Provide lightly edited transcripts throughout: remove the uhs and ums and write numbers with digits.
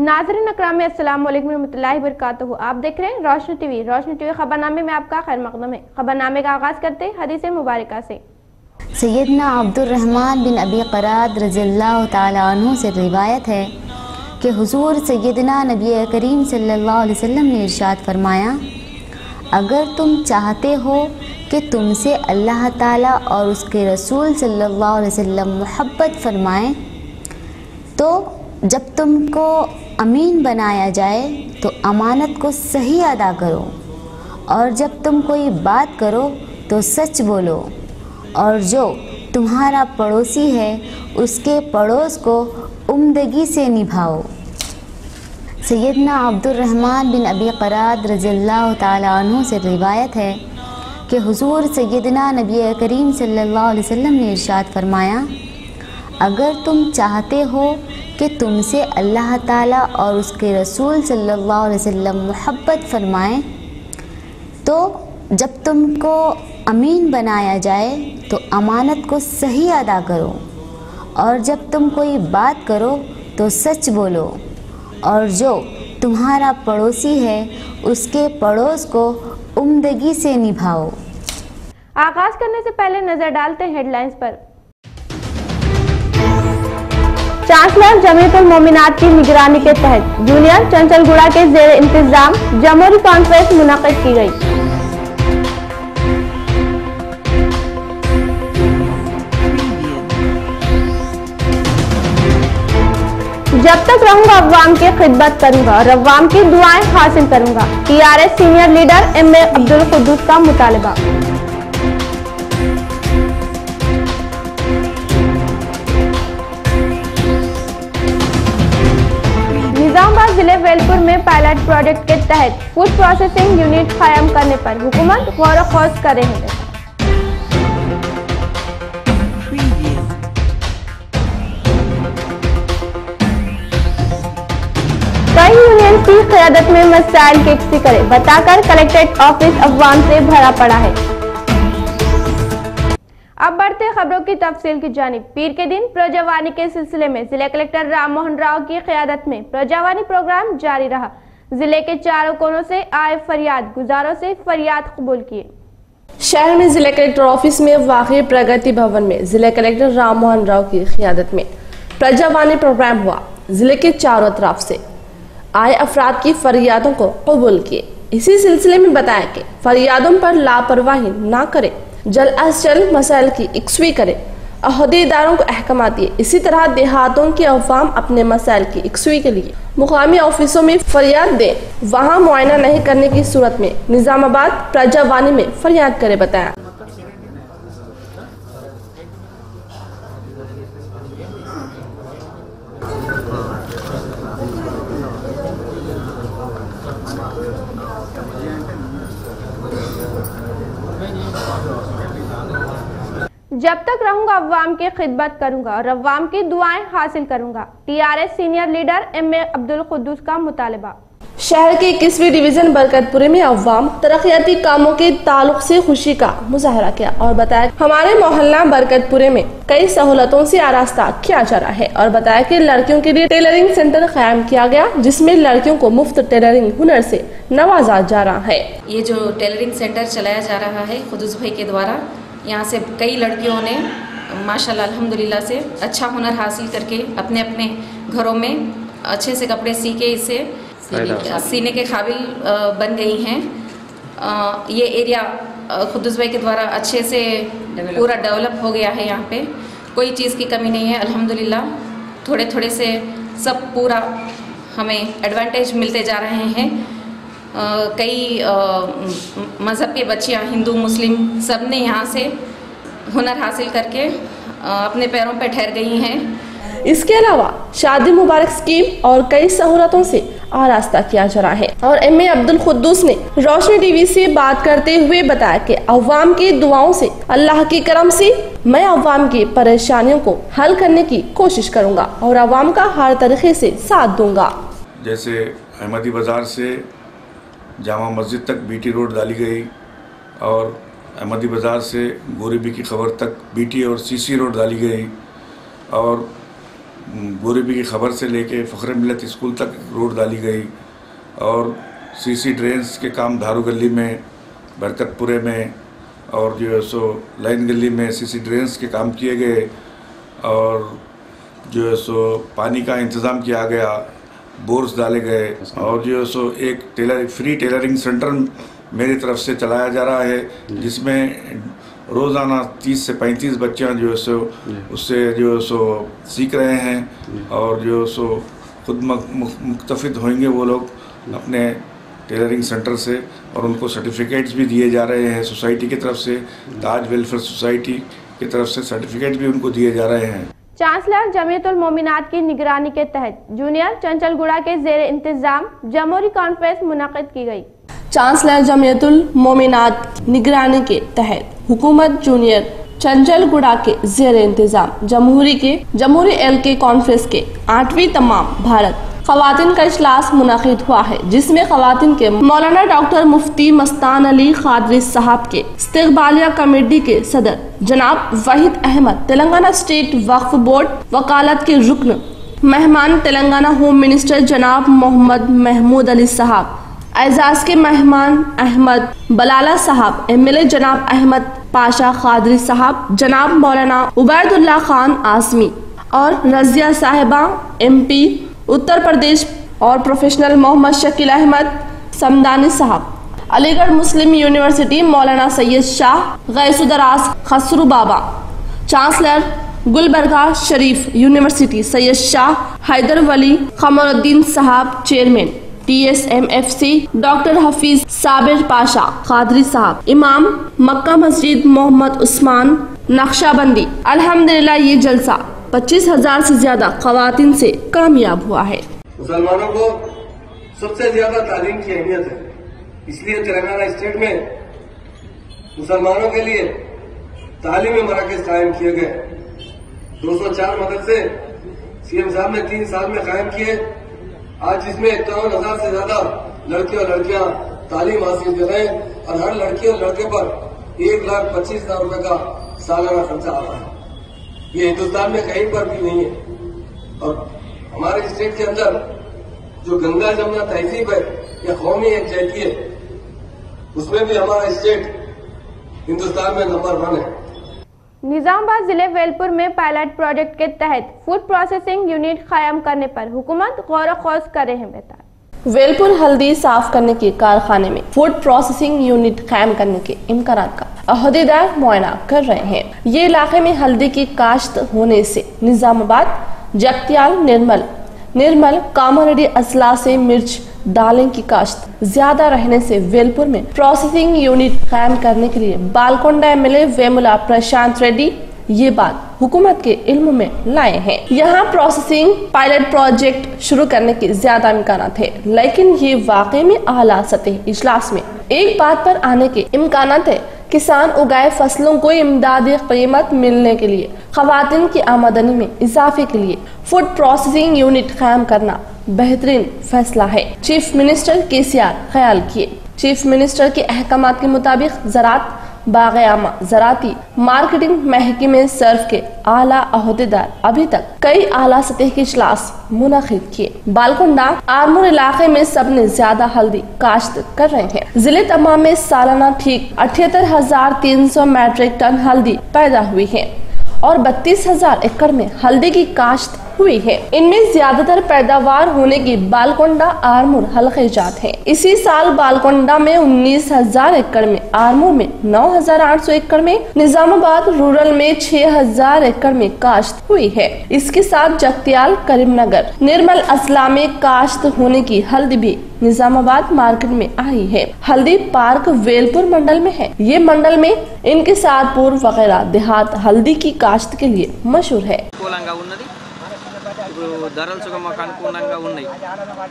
नाज़रीन अकराम अस्सलाम वालेकुम रहमतुल्लाहि व बरकातुहू। आप देख रहे हैं रोशनी टीवी। रोशनी टीवी खबरनामे में आपका खैर मकदम है। खबरनामे का आगाज़ करते हैं हदीस मुबारका से। सैयदना अब्दुर्रहमान बिन अबी क़राद रज़ियल्लाहु ताला अन्हु से रिवायत है कि हुज़ूर सैयदना नबी करीम सल्लल्लाहु अलैहि वसल्लम ने इरशाद फरमाया, अगर तुम चाहते हो कि तुमसे अल्लाह ताला और उसके रसूल सल्लल्लाहु अलैहि वसल्लम मोहब्बत फरमाएं, तो जब तुमको अमीन बनाया जाए तो अमानत को सही अदा करो, और जब तुम कोई बात करो तो सच बोलो, और जो तुम्हारा पड़ोसी है उसके पड़ोस को उम्दगी से निभाओ। सैयदना अब्दुर्रहमान बिन अबी क़राद रज़ियल्लाहु ताला अन्हु से रिवायत है कि हुज़ूर सैयदना नबी करीम सल्लल्लाहु अलैहि वसल्लम ने इरशाद फरमाया, अगर तुम चाहते हो कि तुमसे अल्लाह ताला और उसके रसूल सल्लल्लाहु अलैहि वसल्लम मोहब्बत फरमाएं, तो जब तुमको अमीन बनाया जाए तो अमानत को सही अदा करो, और जब तुम कोई बात करो तो सच बोलो, और जो तुम्हारा पड़ोसी है उसके पड़ोस को उम्दगी से निभाओ। आगाज़ करने से पहले नजर डालते हैं हेडलाइंस पर। चांसलर जमीयतुल मोमिनात की निगरानी के तहत जूनियर चंचलगुड़ा के जेर इंतजाम जमहूरी कॉन्फ्रेंस मुनक़िद की गई। जब तक रहूंगा अवाम की खिदमत करूंगा और अवाम की दुआएं हासिल करूंगा, TRS senior leader M A. Abdul Quddus का मुतालबा। निजामाबाद जिले वेलपुर में पायलट प्रोजेक्ट के तहत फूड प्रोसेसिंग यूनिट कायम करने पर हुकूमत गौर व कर रही है। कई यूनियन की क़यादत में मसाइल की यकसी करे बताकर कलेक्ट्रेट ऑफिस अवाम से भरा पड़ा है। अब बढ़ते खबरों की तफसील की जानिब। पीर के दिन प्रजावानी के सिलसिले में जिला कलेक्टर राम मोहन राव की क़यादत में प्रजावानी प्रोग्राम जारी रहा। जिले के चारों कोनों से आए फरियाद गुजारों से फरियाद कबूल किए। शहर में जिला कलेक्टर ऑफिस में वाक़ई प्रगति भवन में जिला कलेक्टर राम मोहन राव की क़यादत में प्रजावानी प्रोग्राम हुआ। जिले के चारों तरफ से आए अफराद की फरियादों को कबूल किए। इसी सिलसिले में बताया कि फरियादों पर लापरवाही ना करे, जल्द अज जल्द मसाइल की यकसी करे, अहदेदारों को अहकाम दिए। इसी तरह देहातों के अवाम अपने मसाइल की यकसी के लिए मुकामी ऑफिसों में फरियाद दें, वहां मुआयना नहीं करने की सूरत में निजामाबाद प्रजावानी में फरियाद करे, बताया। जब तक रहूंगा अवाम की खिदमत करूंगा और अवाम की दुआएं हासिल करूंगा, TRS senior leader M A. Abdul Quddus का मुतालबा। शहर के 21वीं डिवीजन बरकतपुरे में अवाम तरक्याती कामों के ताल्लुक से खुशी का मुजाहरा किया और बताया हमारे मोहल्ला बरकतपुरे में कई सहूलतों से आरास्ता किया जा रहा है, और बताया कि लड़कियों के लिए टेलरिंग सेंटर कायम किया गया, जिसमें लड़कियों को मुफ्त टेलरिंग हुनर से नवाजा जा रहा है। ये जो टेलरिंग सेंटर चलाया जा रहा है कुद्दूस भाई के द्वारा, यहाँ से कई लड़कियों ने माशाल्लाह अल्हम्दुलिल्लाह से अच्छा हुनर हासिल करके अपने अपने घरों में अच्छे से कपड़े सी के इसे सीने के काबिल बन गई हैं। ये एरिया कुद्दूस भाई के द्वारा अच्छे से पूरा डेवलप हो गया है। यहाँ पे कोई चीज़ की कमी नहीं है अल्हम्दुलिल्लाह। थोड़े थोड़े से सब पूरा हमें एडवांटेज मिलते जा रहे हैं। कई मज़हब के बच्चियाँ हिंदू मुस्लिम सब ने यहाँ से हुनर हासिल करके अपने पैरों पर ठहर गई हैं। इसके अलावा शादी मुबारक स्कीम और कई सहूलतों से आरास्ता किया जा रहा है। और एम.ए. अब्दुल कुद्दूस ने रोशनी टीवी से बात करते हुए बताया कि अवाम की दुआओं से अल्लाह के करम से मैं अवाम की परेशानियों को हल करने की कोशिश करूँगा और अवाम का हर तरीके से साथ दूंगा। जैसे अहमदी बाज़ार से जामा मस्जिद तक बीटी रोड डाली गई, और अहमदी बाज़ार से गोरीबी की खबर तक बीटी और सीसी रोड डाली गई, और गरीबी की खबर से लेके फ़ख्र मिलत स्कूल तक रोड डाली गई और सीसी ड्रेन्स के काम धारू गली में, बरकतपुरे में और जो है सो लाइन गली में सीसी ड्रेन्स के काम किए गए और जो है सो पानी का इंतज़ाम किया गया, बोर्स डाले गए और जो है सो एक फ्री टेलरिंग सेंटर मेरी तरफ से चलाया जा रहा है जिसमें रोज़ाना 30 से 35 बच्चियाँ जो है सो उससे जो है सो सीख रहे हैं और जो है सो खुद मुक्तफिद होंगे वो लोग अपने टेलरिंग सेंटर से और उनको सर्टिफिकेट्स भी दिए जा रहे हैं सोसाइटी की तरफ से, ताज वेलफेयर सोसाइटी की तरफ से सर्टिफिकेट भी उनको दिए जा रहे हैं। चांसलर जमीयतुल मोमिनात की निगरानी के तहत जूनियर चंचलगुड़ा के जेर इंतजाम जमहूरी कॉन्फ्रेंस मुनक़िद की गई। चांसलर जमीयतुल मोमिनात निगरानी के तहत हुकूमत जूनियर चंचलगुड़ा के जेर इंतजाम जमहूरी एलके कॉन्फ्रेंस के 8वीं तमाम भारत खवातीन का इजलास मुनक़िद हुआ है जिसमें खवातीन के मौलाना डॉक्टर मुफ्ती मस्तान अली खादरी साहब के इस्तक़बालिया कमेटी के सदर जनाब वहीद अहमद, तेलंगाना स्टेट वक्फ बोर्ड वकालत के रुकन, मेहमान तेलंगाना होम मिनिस्टर जनाब मोहम्मद महमूद अली साहब, एजाज के मेहमान अहमद बलाला साहब, MLA जनाब अहमद पाशा खादरी साहब, जनाब मौलाना उबैदुल्ला खान आज़मी और रजिया साहिबा MP उत्तर प्रदेश और प्रोफेशनल मोहम्मद शकील अहमद समदानी साहब, अलीगढ़ मुस्लिम यूनिवर्सिटी मौलाना सैयद शाह गैसुदराज खसरू बाबा, चांसलर गुलबर्गा शरीफ यूनिवर्सिटी सैयद शाह हैदर वली कमरुद्दीन साहब, chairman TSMFC doctor Hafeez Sabir Pasha Qadri साहब, इमाम मक्का मस्जिद मोहम्मद उस्मान नक्शाबंदी। अल्हम्दुलिल्लाह ये जलसा 25,000 से ज्यादा खवातीन से कामयाब हुआ है। मुसलमानों को सबसे ज्यादा तालीम की अहमियत है, इसलिए तेलंगाना स्टेट में मुसलमानों के लिए तालीमी मराकज कायम किए गए। 204 मदरसे CM साहब ने 3 साल में कायम किए। आज जिसमें 51,000 से ज्यादा लड़के और लड़कियां तालीम हासिल कर रहे हैं और हर लड़की और लड़के पर 1,25,000 रुपए का सालाना खर्चा आ रहा है। ये हिंदुस्तान में कहीं पर भी नहीं है। और हमारे स्टेट के अंदर जो गंगा जमुना तहजीब है या कौमी यकजहती है, उसमें भी हमारा स्टेट हिंदुस्तान में नंबर 1 है। निजामाबाद जिले वेलपुर में पायलट प्रोजेक्ट के तहत फूड प्रोसेसिंग यूनिट कायम करने पर हुकूमत गौर ख़ौस कर रहे हैं। वेलपुर हल्दी साफ करने के कारखाने में फूड प्रोसेसिंग यूनिट कायम करने के इम्कान का अहदेदार मुआयना कर रहे हैं। ये इलाके में हल्दी की काश्त होने से निजामाबाद, जगतियाल, निर्मल कामारेड्डी अजला से मिर्च दालें की काश्त ज्यादा रहने से वेलपुर में प्रोसेसिंग यूनिट कायम करने के लिए बालकोंडा MLA वेमुला प्रशांत रेड्डी ये बात हुकूमत के इल्म में लाए हैं। यहाँ प्रोसेसिंग पायलट प्रोजेक्ट शुरू करने के ज्यादा इम्कान थे, लेकिन ये वाकई में आला सतह इजलास में एक बात पर आने के इम्कान है। किसान उगाए फसलों को इमदादी कीमत मिलने के लिए खवातीन की आमदनी में इजाफे के लिए फूड प्रोसेसिंग यूनिट कायम करना बेहतरीन फैसला है। चीफ मिनिस्टर KCR ख्याल किए। चीफ मिनिस्टर के अहकामात के मुताबिक ज़राअत, बाग़यामा, ज़राती मार्केटिंग महकमे सर्फ के आला अहदेदार अभी तक कई आला सतह के इजलास मुनक़िद किए। बालकोंडा आरमूर इलाके में सबने ज्यादा हल्दी काश्त कर रहे हैं। जिले तमाम में सालाना ठीक 78,300 मैट्रिक टन हल्दी पैदा हुई है और 32,000 एकड़ में हल्दी की काश्त हुई है। इनमें ज्यादातर पैदावार होने की बालकोंडा आरमूर हल्के जात है। इसी साल बालकोंडा में 19,000 एकड़ में, आरमूर में 9,800 एकड़ में, निजामाबाद रूरल में 6,000 एकड़ में काश्त हुई है। इसके साथ जगतियाल, करीमनगर, निर्मल अजला में काश्त होने की हल्दी भी निजामाबाद मार्केट में आई है। हल्दी पार्क वेलपुर मंडल में है। ये मंडल में इंकिसारपुर वगैरह देहात हल्दी की काश्त के लिए मशहूर है। ధరలు సుగ మాకు అనుకూలంగా ఉన్నాయి।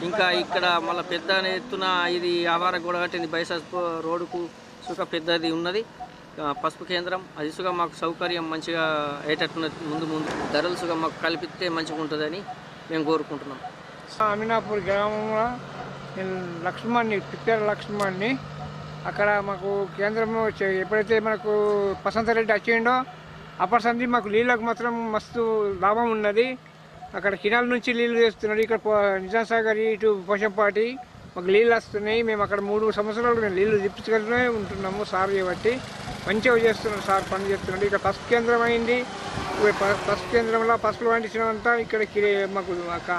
ఇంకా ఇక్కడ మళ్ళీ పెద్ద ఎత్తున ఇది ఆవార గోడ కట్టింది, బైసాస్ రోడ్డుకు సుగ పెద్దది ఉన్నది పసుపు కేంద్రం, అది సుగ మాకు సౌకర్యం మంచిగా అయ్యేటట్టున్నది। ముందు ధరలు సుగ మాకు కల్పిస్తే మంచిగా ఉంటుందని మేము కోరుకుంటున్నాం। అమినాపూర్ గ్రామంలో లక్ష్మణ్ని పిక్చర్ లక్ష్మణ్ని అక్కడ మాకు కేంద్రం ఎప్పుడైతే మనకు పసంత రెడ్డి వచ్చిండో అప్పటి సంది మాకు నీళ్ళకు మాత్రం మస్తు లాభం ఉన్నది। అక్కడ కినాల నుంచి నీళ్లు చేస్తున్నారు. ఇక్కడ నిజాం సాగర్ ఇటు పోషంపాటి మాకు నీళ్ళు వస్తున్నాయి. మేము అక్కడ 3 సంవత్సరాలు మేము నీళ్లు తిప్పించుకుంటూనే ఉంటున్నాము. సార్ చేయబట్టి మంచిగా చేస్తున్నారు. సార్ పని చేస్తున్నాడు. ఇక్కడ పసుపు కేంద్రం అయింది. పసుపు కేంద్రంలో పసుపులు పండించినంతా ఇక్కడ మాకు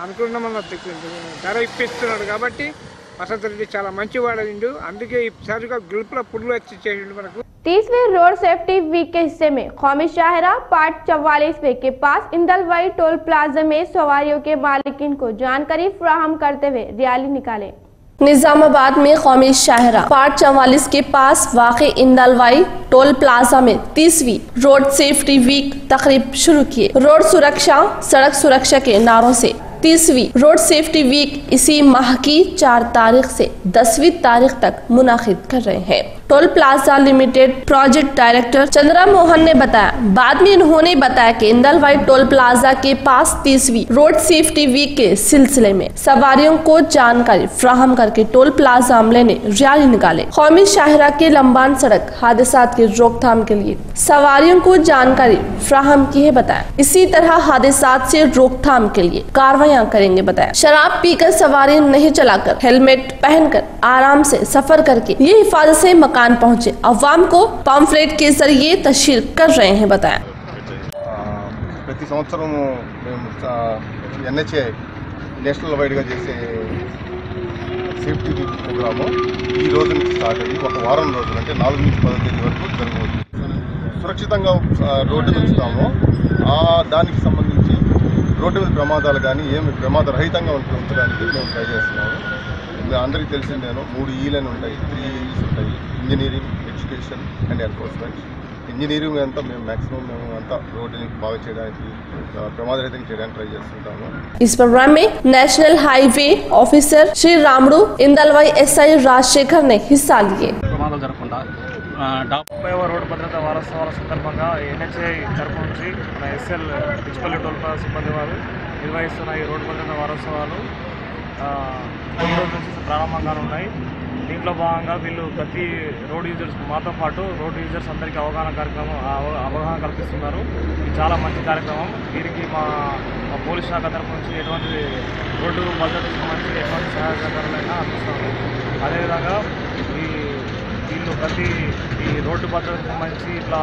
అనుకున్నామన్న ధర ఇప్పిస్తున్నాడు. కాబట్టి వసంత రెడ్డి చాలా మంచి వాడిండు. అందుకే ఈసారిగా గ్రూప్లో పుల్లు వచ్చి చేసిండు మనకు. 30वें रोड सेफ्टी वीक के हिस्से में कौमी शाहरा पार्ट 44 के पास इंदलवाई टोल प्लाजा में सवारियों के मालिकिन को जानकारी फराहम करते हुए रैली निकाले। निजामाबाद में कौमी शाहरा पार्ट 44 के पास वाक़े इंदलवाई टोल प्लाजा में 30वीं रोड सेफ्टी वीक तकरीब शुरू किए। रोड सुरक्षा सड़क सुरक्षा के नारों से 30वीं रोड सेफ्टी वीक इसी माह की 4 तारीख से 10वीं तारीख तक मुनाकिद कर रहे हैं। Toll plaza limited project director Chandra Mohan ने बताया। बाद में इन्होंने बताया कि इंदलवाई टोल प्लाजा के पास 30वीं रोड सेफ्टी वीक के सिलसिले में सवारियों को जानकारी फ्राहम करके टोल प्लाजा अमले ने रैली निकाले। कौमी शाहरा के लंबान सड़क हादसात की रोकथाम के लिए सवारियों को जानकारी फ्राहम की है बताया। इसी तरह हादसात से रोकथाम के लिए कार्रवाइयाँ करेंगे बताया। शराब पीकर सवारी नहीं चलाकर हेलमेट पहनकर आराम से सफर करके ये हिफाजत से मकान पहुँचे अवाम को पंफलेट के जरिए तशहीर कर रहे हैं बताया। ప్రతి సంవత్సరం మేము NHA నేషనల్ వైడ్గా చేసే సేఫ్టీ వీక్ ప్రోగ్రాము ఈ రోజు నుంచి స్టార్ట్ అయ్యి ఒక వారం రోజులు అంటే 4 నుంచి 10 తేదీ వరకు జరగవచ్చు. సురక్షితంగా రోడ్డు ఉంచుతాము. దానికి సంబంధించి రోడ్డు మీద ప్రమాదాలు కానీ ఏమి ప్రమాదరహితంగా ఉంచడానికి మేము ట్రై చేస్తున్నాము. అందరికీ తెలిసిందేనో 3 ఈలని ఉంటాయి, 3 ఈస్ ఉంటాయి: engineering, education and enforcement. Engineering అంతా మేము మ్యాక్సిమం అంతా రోడ్డుని బాగా చేయడానికి ప్రమాదరహితంగా చేయడానికి ట్రై చేస్తుంటాము. इस प्रोग्राम में national highway officer Shri Ramadu, Indalwai SI Rajashekar ने हिस्सा लिए। ప్రమాదాలు జరగకుండా 70వ రోడ్డు భద్రతా వారోత్సవాల సందర్భంగా NHA తరపు నుంచి మన SL పిచ్చిపల్లి టోల్ ప్లాజా సిబ్బంది వారు నిర్వహిస్తున్న ఈ రోడ్డు భద్రతా వారోత్సవాలు ఈ రోజు నుంచి ప్రారంభంగా ఉన్నాయి. దీంట్లో భాగంగా వీళ్ళు ప్రతి రోడ్ యూజర్స్ మాతో పాటు రోడ్ యూజర్స్ అందరికీ అవగాహన కల్పిస్తున్నారు. ఇది చాలా మంచి కార్యక్రమం. దీనికి మా పోలీస్ శాఖ తరపు నుంచి ఎటువంటి రోడ్డు భద్రతకు సంబంధించి ఎటువంటి సహాయ సహకారాలైనా అందిస్తాము. అదేవిధంగా వీళ్ళు ప్రతి ఈ రోడ్డు భద్రతకు సంబంధించి ఇట్లా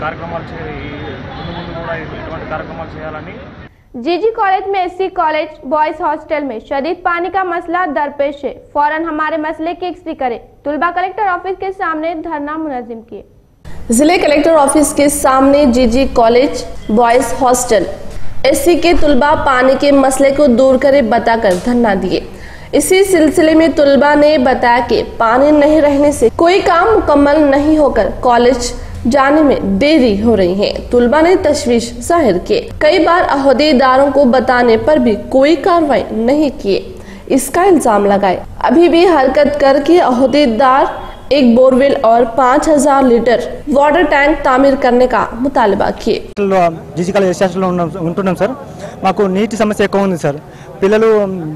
కార్యక్రమాలు ముందు కూడా ఇటువంటి కార్యక్రమాలు చేయాలని जीजी कॉलेज में SC कॉलेज बॉयज हॉस्टल में शदीद पानी का मसला दरपेश है। फौरन हमारे मसले की एक्सरी करें। तुलबा कलेक्टर ऑफिस के सामने धरना मुनज़्ज़म किए। जिले कलेक्टर ऑफिस के सामने जीजी कॉलेज बॉयज हॉस्टल SC के तुलबा पानी के मसले को दूर करे बताकर धरना दिए। इसी सिलसिले में तुलबा ने बताया कि पानी नहीं रहने से कोई काम मुकम्मल नहीं होकर कॉलेज जाने में देरी हो रही है। तुलबा ने तशवीश जाहिर किए। कई बार अहदेदारों को बताने पर भी कोई कार्रवाई नहीं किए, इसका इल्जाम लगाए। अभी भी हरकत करके अहदेदार एक बोरवेल और 5000 लीटर वाटर टैंक तामीर करने का मुतालबा किए। జీజీ కాలేజ్ హాస్టల్లో ఉంటున్నాం సార్. మాకు నీటి సమస్య ఎక్కువ ఉంది సార్. పిల్లలు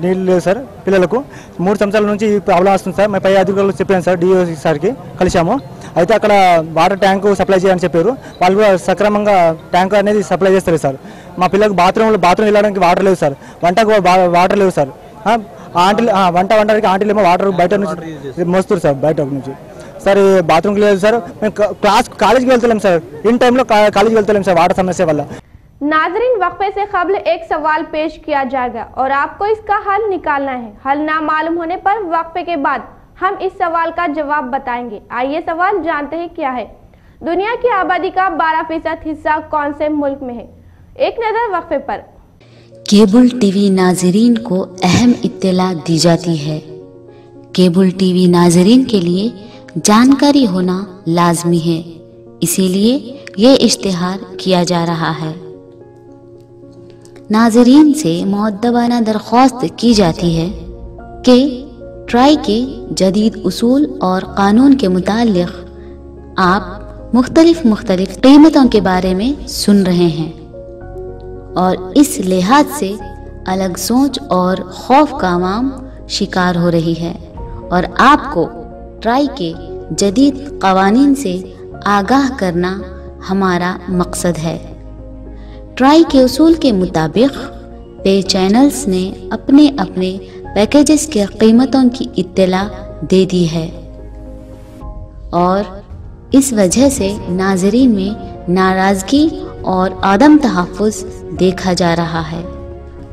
నీళ్ళు లేవు సార్. పిల్లలకు 3 సంవత్సరాల నుంచి ప్రాబ్లం వస్తుంది సార్. మా పై అధికారులకు చెప్పాను సార్, DO సార్కి కలిసాము. అయితే అక్కడ వాటర్ ట్యాంకు సప్లై చేయాలని చెప్పారు. వాళ్ళు కూడా సక్రమంగా ట్యాంక్ అనేది సప్లై చేస్తారు సార్. మా పిల్లలకు బాత్రూమ్ వెళ్ళడానికి వాటర్ లేవు సార్. వంటకు వాటర్ లేవు సార్. ఆంటీలు వంటకి ఆంటీలు ఏమో వాటర్ బయట నుంచి మోస్తారు సార్, బయట నుంచి సార్. బాత్రూమ్కి లేదు సార్. మేము కాలేజీకి వెళ్తలేం సార్. ఇన్ టైంలో కాలేజీకి వెళ్తలేం సార్ వాటర్ సమస్య వల్ల. नाजरीन, वक्फे से कबल एक सवाल पेश किया जाएगा और आपको इसका हल निकालना है। हल ना मालूम होने पर वक्फे के बाद हम इस सवाल का जवाब बताएंगे। आइए सवाल जानते हैं क्या है। दुनिया की आबादी का 12% हिस्सा कौन से मुल्क में है? एक नजर वक्फे पर। केबल टीवी नाजरीन को अहम इत्तला दी जाती है। केबल टीवी नाजरीन के लिए जानकारी होना लाजमी है, इसीलिए ये इश्तिहार किया जा रहा है। नाजरीन से मुअद्दबाना दरख्वास्त की जाती है कि ट्राई के जदीद उसूल और कानून के मुतालिक आप मुख्तलिफ कीमतों के बारे में सुन रहे हैं और इस लिहाज से अलग सोच और खौफ का आवाम शिकार हो रही है और आपको ट्राई के जदीद कवानीन से आगाह करना हमारा मकसद है। ट्राई के उसूल के मुताबिक पे चैनल्स ने अपने अपने पैकेजेस के कीमतों की इत्तला दे दी है और इस वजह से नाज़रीन में नाराज़गी और आदम तहफ़्फ़ुज़ देखा जा रहा है।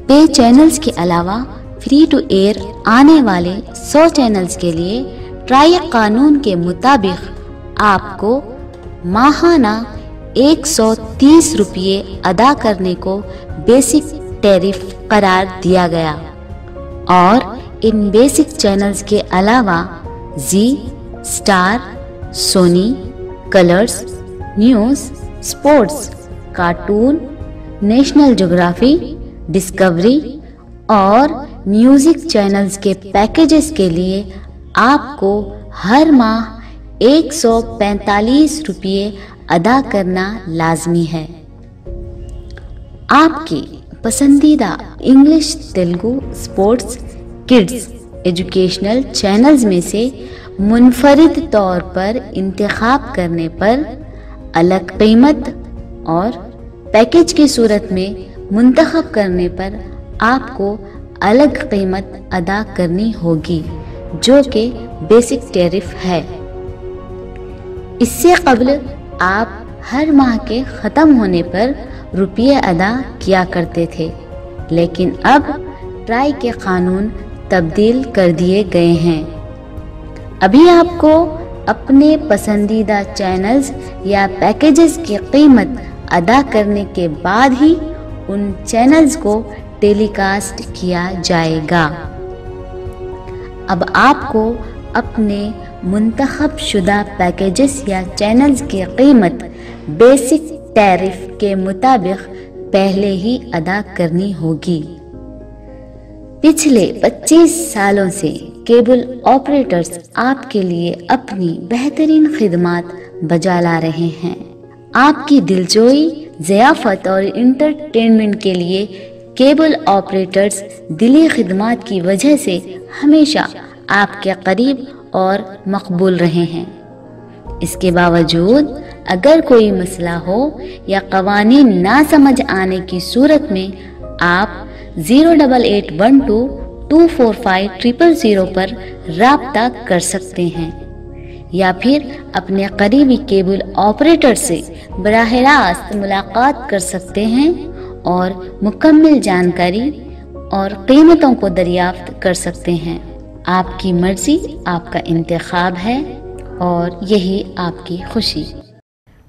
पे चैनल्स के अलावा फ्री टू एयर आने वाले 100 चैनल्स के लिए ट्राई कानून के मुताबिक आपको माहाना 130 रुपये अदा करने को बेसिक टैरिफ करार दिया गया और इन बेसिक चैनल्स के अलावा Zee, Star, Sony, Colors, news, sports, cartoon, National Geographic, Discovery और म्यूजिक चैनल्स के पैकेजेस के लिए आपको हर माह 145 रुपये अदा करना लाजमी है। आपकी पसंदीदा English, Telugu, sports, kids, educational channels में से मुनफरिद तौर पर इंतखाब करने पर अलग कीमत और पैकेज की सूरत में मुंतखब करने पर आपको अलग कीमत अदा करनी होगी जो कि बेसिक टैरिफ है। इससे कबल आप हर माह के ख़त्म होने पर रुपये अदा किया करते थे, लेकिन अब ट्राई के कानून तब्दील कर दिए गए हैं। अभी आपको अपने पसंदीदा चैनल्स या पैकेजेस की कीमत अदा करने के बाद ही उन चैनल्स को टेलीकास्ट किया जाएगा। अब आपको अपने मुंतखब शुदा पैकेजेस या चैनल्स की कीमत बेसिक टैरिफ के मुताबिक पहले ही अदा करनी होगी। पिछले 25 सालों से केबल ऑपरेटर्स आपके लिए अपनी बेहतरीन खिदमात बजा ला रहे हैं। आपकी दिलजोई, ज़ियाफ़त और इंटरटेनमेंट के लिए केबल ऑपरेटर्स दिली खिदमात की वजह से हमेशा आपके करीब और मकबूल रहे हैं। इसके बावजूद अगर कोई मसला हो या कवानीन ना समझ आने की सूरत में आप 08812245000 पर राब्ता कर सकते हैं या फिर अपने करीबी केबल ऑपरेटर से बराह रास्त मुलाकात कर सकते हैं और मुकम्मल जानकारी और कीमतों को दरियाफ्त कर सकते हैं। आपकी मर्जी आपका इंतखाब है और यही आपकी खुशी।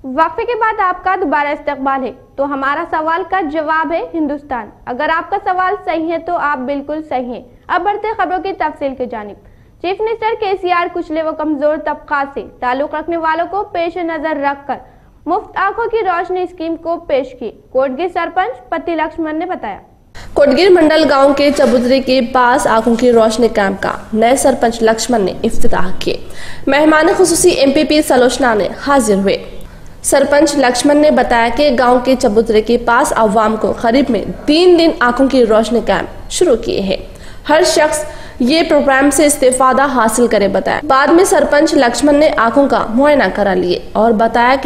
वक्फे के बाद आपका दोबारा इस्तकबाल है, तो हमारा सवाल का जवाब है हिंदुस्तान। अगर आपका सवाल सही है तो आप बिल्कुल सही हैं। अब बढ़ते खबरों की तफसील की जानिब। चीफ मिनिस्टर केसीआर कुचले व कमजोर तबकात से ताल्लुक रखने वालों को पेश नजर रखकर मुफ्त आंखों की रोशनी स्कीम को पेश की। कोटगिर सरपंच पति लक्ष्मण ने बताया। कोटगिर मंडल गांव के चबूतरे के पास आंखों की रोशनी कैंप का नए सरपंच लक्ष्मण ने इफ्तिताह किए। मेहमान खुसूसी एमपीपी सलोचना ने हाजिर हुए। सरपंच लक्ष्मण ने बताया कि गांव के चबूतरे के पास अवाम को करीब में 3 दिन आंखों की रोशनी कैंप शुरू किए हैं। हर शख्स ये प्रोग्राम से इस्तेफादा हासिल करे बताया। बाद में सरपंच लक्ष्मण ने आंखों का मुआयना करा लिए और बताया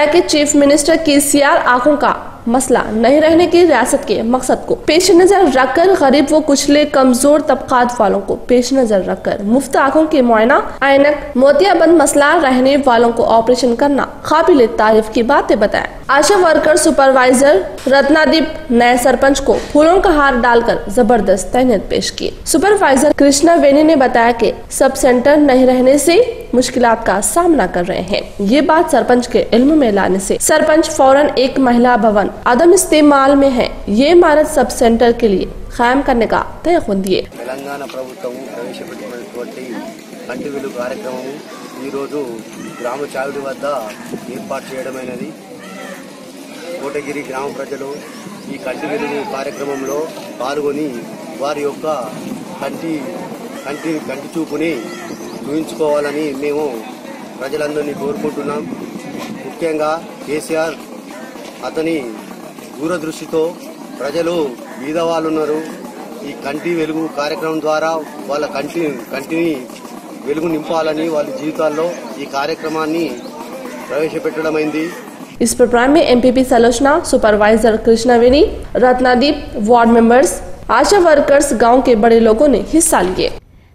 कि चीफ मिनिस्टर केसीआर आंखों का मसला नहीं रहने की रियासत के मकसद को पेश नजर रखकर गरीब व कुचले कमजोर तबकात वालों को पेश नजर रखकर मुफ्त आंखों के मुआयना, ऐनक, मोतियाबंद मसला रहने वालों को ऑपरेशन करना काबिल तारीफ की बातें बताया। आशा वर्कर सुपरवाइजर रत्नादीप नए सरपंच को फूलों का हार डालकर जबरदस्त तैनात पेश किए। सुपरवाइजर कृष्णा वेनी ने बताया कि सब सेंटर नहीं रहने से मुश्किलात का सामना कर रहे हैं। ये बात सरपंच के इल्म में लाने से सरपंच फौरन एक महिला भवन आदम इस्तेमाल में है ये इमारत सब सेंटर के लिए कायम करने का तयक़ुन दिए। తెలంగాణ ప్రభుత్వం ప్రవేశపెట్టినటువంటి కంటి వెలుగు కార్యక్రమం ఈ రోజు గ్రామ చావిడి వద్ద ఏర్పాటు చేయడమైనది। కోటగిరి గ్రామ ప్రజలు ఈ కంటి వెలుగు కార్యక్రమంలో పాల్గొని వారి యొక్క కంటి చూపుని చూయించుకోవాలని మేము ప్రజలందరినీ కోరుకుంటున్నాం। ముఖ్యంగా కేసీఆర్ అతని దూరదృష్టితో ప్రజలు బీదవాళ్ళు ఉన్నారు, ఈ కంటి వెలుగు కార్యక్రమం ద్వారా వాళ్ళ కంటిని వెలుగు నింపాలని వాళ్ళ జీవితాల్లో ఈ కార్యక్రమాన్ని ప్రవేశపెట్టడమైంది। इस प्रोग्राम में MPP Salochana, supervisor Krishnaveni, Ratnadeep, ward members, ASHA workers, गांव के बड़े लोगों ने हिस्सा लिए।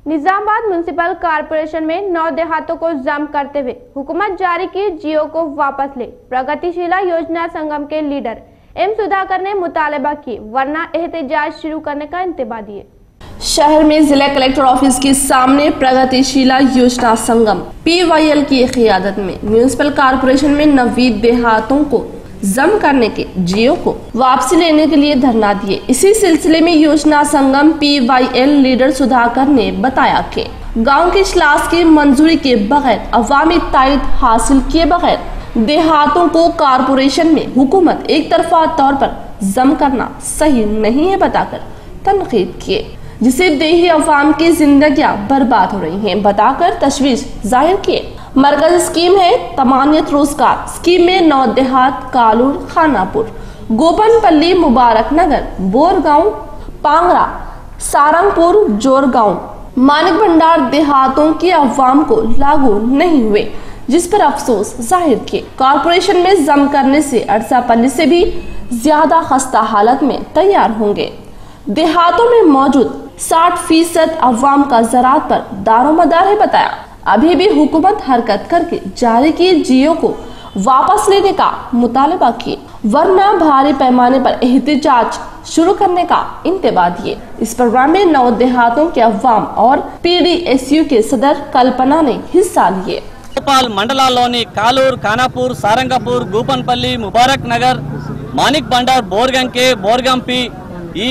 निजामाबाद म्युनिसिपल कॉरपोरेशन में 9 देहातों को जम करते हुए हुकूमत जारी की जियो को वापस ले प्रगतिशीला योजना संगम के लीडर एम सुधाकर ने मुतालबा किए, वरना एहतजाज शुरू करने का इंतबा दिए। शहर में जिला कलेक्टर ऑफिस के सामने प्रगतिशीला योजना संगम PYL की क़ियादत में म्युनिसिपल कॉरपोरेशन में 9 देहातों को जम करने के जियो को वापसी लेने के लिए धरना दिए। इसी सिलसिले में योजना संगम PYL लीडर सुधाकर ने बताया कि गांव के इजलास की मंजूरी के बगैर, अवामी तायद हासिल किए बगैर देहातों को कॉरपोरेशन में हुकूमत एक तरफा तौर पर जम करना सही नहीं है बताकर तनकीद किए, जिससे देही अवाम की जिंदगियां बर्बाद हो रही हैं बताकर तशवीश जाहिर किए। मरकज स्कीम है तमानियत रोजगार स्कीम में 9 देहात कालूर, खानापुर, गोपनपल्ली, मुबारक नगर, बोरगांव, पांगरा, सारंगपुर, जोरगांव, मानिक भंडार देहातों के अवाम को लागू नहीं हुए, जिस पर अफसोस जाहिर किए। कॉरपोरेशन में जम करने से अरसापल्ली से भी ज्यादा खस्ता हालत में तैयार होंगे। देहातों में मौजूद 60% अवाम का ज़राअत पर दारोमदार है बताया। अभी भी हुकूमत हरकत करके जारी की जियो को वापस लेने का मुतालबा किए, वरना भारी पैमाने पर एहतजाज शुरू करने का इंतबा दिए। इस प्रोग्राम में 9 देहातों के अवाम और PDSU के सदर कल्पना ने हिस्सा लिए। भोपाल मंडलाल्लोनी कालूर, खानापुर, सारंगपुर, गोपनपल्ली, मुबारक नगर, मानिक भंडार, बोरगंके, बोरगंपी ఈ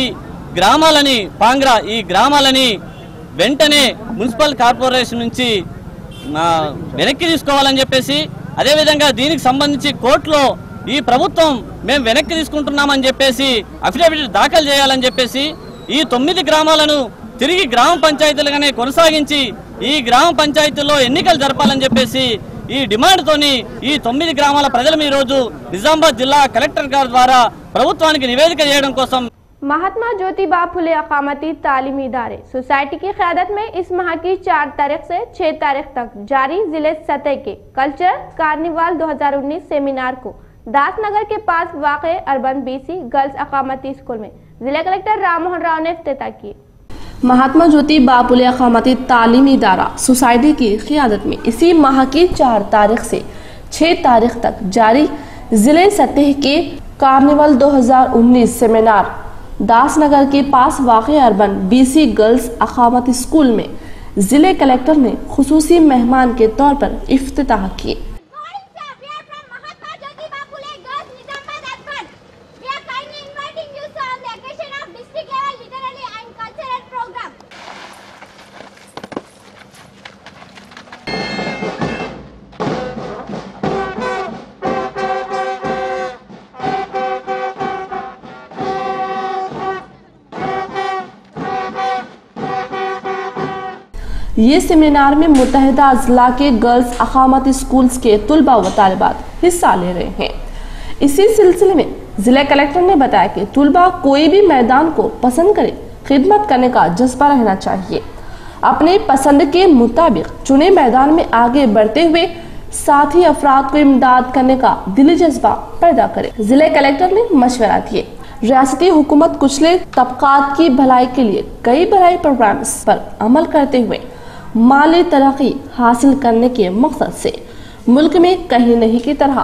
గ్రామాలని పాంగ్రా ఈ గ్రామాలని వెంటనే మున్సిపల్ కార్పొరేషన్ నుంచి వెనక్కి తీసుకోవాలని చెప్పేసి, అదే విధంగా దీనికి సంబంధించి కోర్టులో ఈ ప్రభుత్వం మేము వెనక్కి తీసుకుంటున్నామని చెప్పేసి అఫిడవిట్ దాఖలు చేయాలని చెప్పేసి, ఈ 9 గ్రామాలను తిరిగి గ్రామ పంచాయతీలుగానే కొనసాగించి ఈ గ్రామ పంచాయతీల్లో ఎన్నికలు జరపాలని చెప్పేసి ఈ డిమాండ్ తోని ఈ 9 గ్రామాల ప్రజలు ఈ రోజు నిజామాబాద్ జిల్లా కలెక్టర్ గారి ద్వారా ప్రభుత్వానికి నివేదిక చేయడం కోసం महात्मा ज्योतिबा फुले अकामती तालीमी इदारे सोसाइटी की क़यादत में इस माह की 4 तारीख से 6 तारीख तक जारी जिले सतह के कल्चर कार्निवाल 2019 सेमिनार को दासनगर के पास वाक़े अर्बन BC गर्ल्स अकामती स्कूल में जिला कलेक्टर राममोहन राव ने इफ्तिताह किए। महात्मा ज्योतिबा फुले अकामती तालीमी इदारा सोसाइटी की क़यादत में इसी माह की 4 तारीख से 6 तारीख तक जारी जिले सतह के कार्निवल 2019 सेमिनार दासनगर के पास वाक़े अर्बन BC गर्ल्स अकामती स्कूल में जिले कलेक्टर ने खुसूसी मेहमान के तौर पर इफ्तिताह किए। ये सेमिनार में मुत्तहिदा अजला के गर्ल्स अकामती स्कूल्स के तुलबा व तालिबात हिस्सा ले रहे हैं। इसी सिलसिले में जिला कलेक्टर ने बताया कि तुलबा कोई भी मैदान को पसंद करे, खिदमत करने का जज्बा रहना चाहिए, अपने पसंद के मुताबिक चुने मैदान में आगे बढ़ते हुए साथी अफराद को इमदाद करने का दिली जज्बा पैदा करे। जिला कलेक्टर ने मशवरा दिए। रियासती हुकूमत कुचले तबकात की भलाई के लिए कई भलाई प्रोग्राम्स पर अमल करते हुए माली तरक्की हासिल करने के मकसद से मुल्क में कहीं नहीं की तरह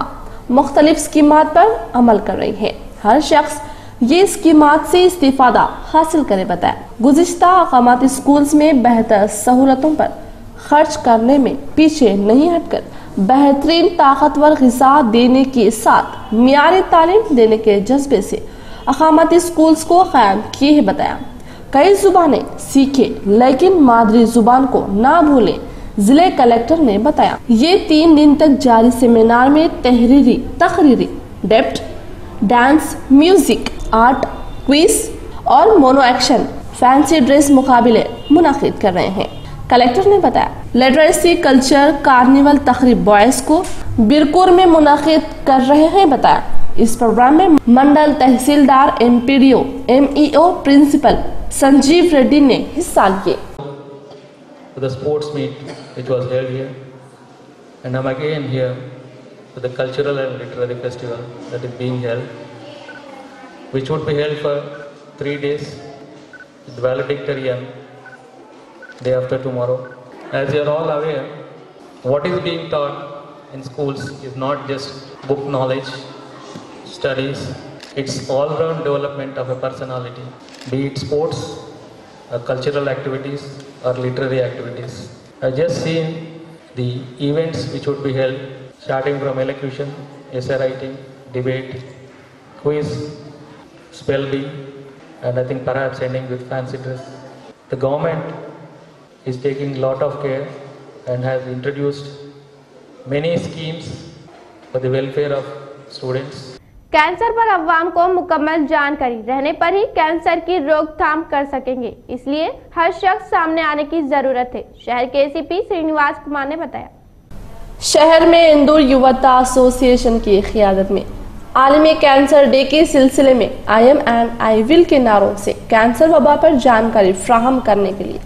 मुख्तलिफ स्कीमात पर अमल कर रही है। हर शख्स ये स्कीमात से इस्तिफादा हासिल करे बताया। गुज़िश्ता अकामती स्कूल्स में बेहतर सहूलतों पर खर्च करने में पीछे नहीं हटकर बेहतरीन ताकतवर ग़िज़ा देने के साथ मियारी तालीम देने के जज्बे से अकामती स्कूल्स को क़ायम किए है बताया। कई जुबानें सीखे लेकिन मादरी जुबान को ना भूलें, जिले कलेक्टर ने बताया। ये 3 दिन तक जारी सेमिनार में तहरीरी, तकरीरी, डेप्ट, डांस, म्यूजिक, आर्ट, क्विज और मोनो एक्शन फैंसी ड्रेस मुकाबले मुनाकिद कर रहे हैं। कलेक्टर ने बताया लिटरेसी कल्चर कार्निवल तकरीब बॉयज को बिरकुर में मुनाकिद कर रहे हैं बताया। इस प्रोग्राम में mandal tahsildar, MPDO, MEO, principal Sanjeev Reddy ने हिस्सा लिए। The sports meet which was held here, and I'm again here to the cultural and literary festival that is being held, which would be held for 3 days with valedictorian day after tomorrow. As you are all aware, what is being taught in schools is not just book knowledge, studies, it's all-round development of a personality, be it sports, cultural activities or literary activities. I just seen the events which would be held, starting from elocution, essay writing, debate, quiz, spell bee, and I think perhaps ending with fancy dress. The government is taking lot of care and has introduced many schemes for the welfare of students. Cancer पर अवाम को मुकम्मल जानकारी रहने पर ही cancer की रोकथाम कर सकेंगे, इसलिए हर शख्स सामने आने की जरूरत है, शहर के एसीपी श्रीनिवास कुमार ने बताया। शहर में इंदौर युवता एसोसिएशन की क़ियादत में आलमी कैंसर डे के सिलसिले में I am and I will के नारों से कैंसर वबा पर जानकारी फ्राहम करने के लिए